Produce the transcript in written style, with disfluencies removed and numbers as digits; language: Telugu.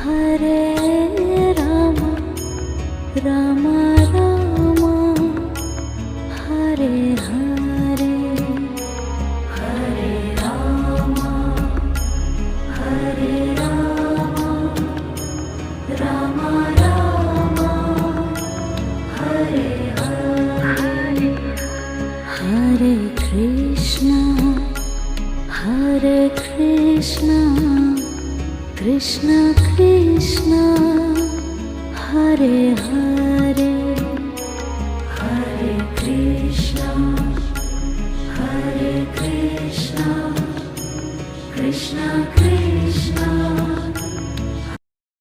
హరే రామ రామ రామ హరే హరే హరే రామ హరే రామ రామ రామ హరే హరే హరే కృష్ణ కృష్ణ కృష్ణ హరే హరే హరే కృష్ణ కృష్ణ కృష్ణ